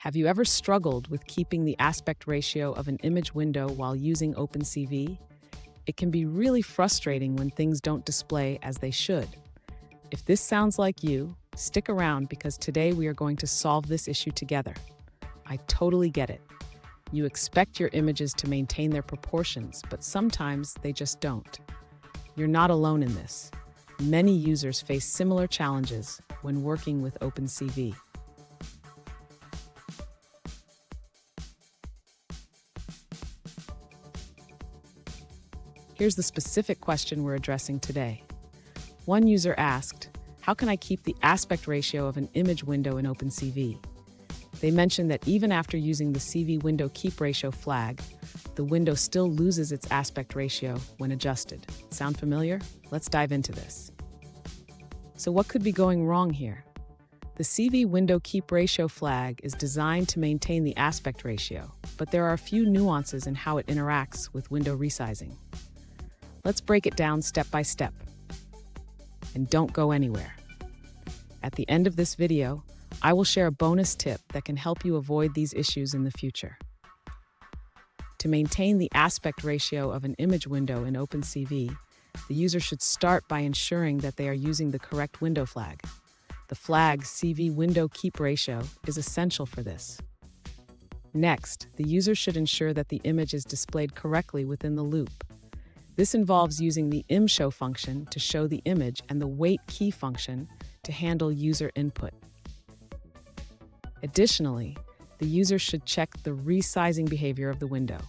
Have you ever struggled with keeping the aspect ratio of an image window while using OpenCV? It can be really frustrating when things don't display as they should. If this sounds like you, stick around because today we are going to solve this issue together. I totally get it. You expect your images to maintain their proportions, but sometimes they just don't. You're not alone in this. Many users face similar challenges when working with OpenCV. Here's the specific question we're addressing today. One user asked, how can I keep the aspect ratio of an image window in OpenCV? They mentioned that even after using the CV window keep ratio flag, the window still loses its aspect ratio when adjusted. Sound familiar? Let's dive into this. So what could be going wrong here? The CV window keep ratio flag is designed to maintain the aspect ratio, but there are a few nuances in how it interacts with window resizing. Let's break it down step by step. And don't go anywhere. At the end of this video, I will share a bonus tip that can help you avoid these issues in the future. To maintain the aspect ratio of an image window in OpenCV, the user should start by ensuring that they are using the correct window flag. The flag CV window keep ratio is essential for this. Next, the user should ensure that the image is displayed correctly within the loop. This involves using the imShow function to show the image and the wait key function to handle user input. Additionally, the user should check the resizing behavior of the window.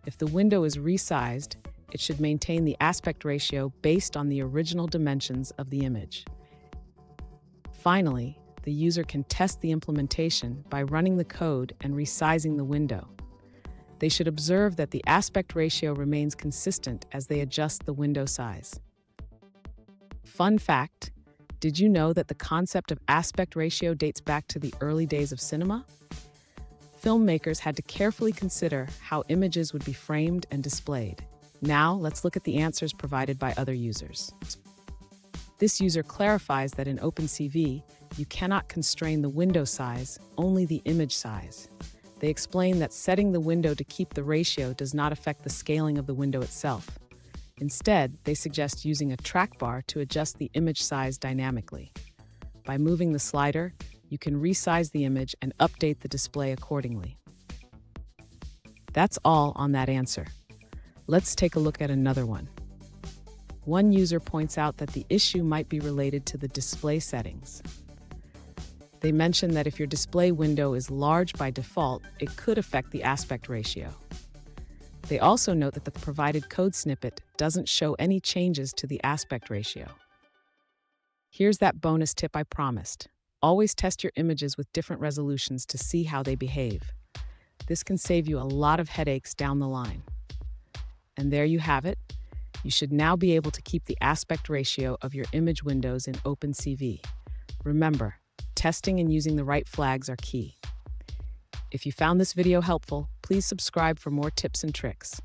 If the window is resized, it should maintain the aspect ratio based on the original dimensions of the image. Finally, the user can test the implementation by running the code and resizing the window. They should observe that the aspect ratio remains consistent as they adjust the window size. Fun fact, did you know that the concept of aspect ratio dates back to the early days of cinema? Filmmakers had to carefully consider how images would be framed and displayed. Now, let's look at the answers provided by other users. This user clarifies that in OpenCV, you cannot constrain the window size, only the image size. They explain that setting the window to keep the ratio does not affect the scaling of the window itself. Instead, they suggest using a trackbar to adjust the image size dynamically. By moving the slider, you can resize the image and update the display accordingly. That's all on that answer. Let's take a look at another one. One user points out that the issue might be related to the display settings. They mention that if your display window is large by default, it could affect the aspect ratio. They also note that the provided code snippet doesn't show any changes to the aspect ratio. Here's that bonus tip I promised. Always test your images with different resolutions to see how they behave. This can save you a lot of headaches down the line. And there you have it. You should now be able to keep the aspect ratio of your image windows in OpenCV. Remember, testing and using the right flags are key. If you found this video helpful, please subscribe for more tips and tricks.